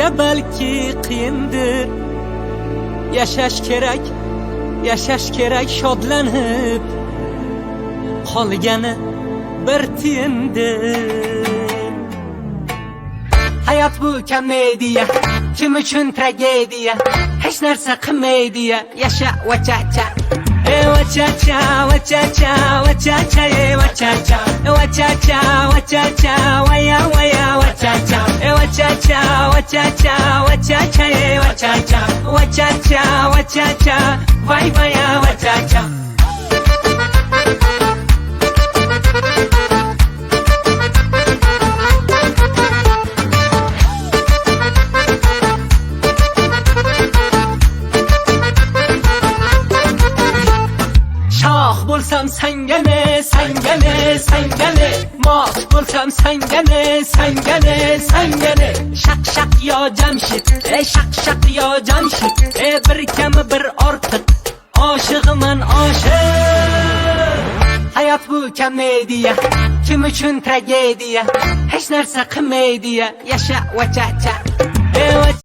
Sizce belki qiyindir. Yaşaş gerek şodlanıp qolgani bir tiyindir. Hayat bu komediya, kim uchun tragediya, hech narsa qilmaydiya, yasha vachacha. Vachacha, vachacha, vachacha, vachacha, vachacha, vachacha, vaya vaya vachacha, vachacha, vachacha, vachacha, vachacha, vachacha, vachacha, vay vaya vachacha. Şah bulsam sengene, sengene, sengene, mat bulsam sengene, sengene, sengene. Şak şak ya Cemşit, şak şak ya Cemşit, bir kemi bir ortiq, aşığımın aşık. Hayat bu komediya, kim uchun tragediya, hech narsa qilmaydiya, yasha vachacha.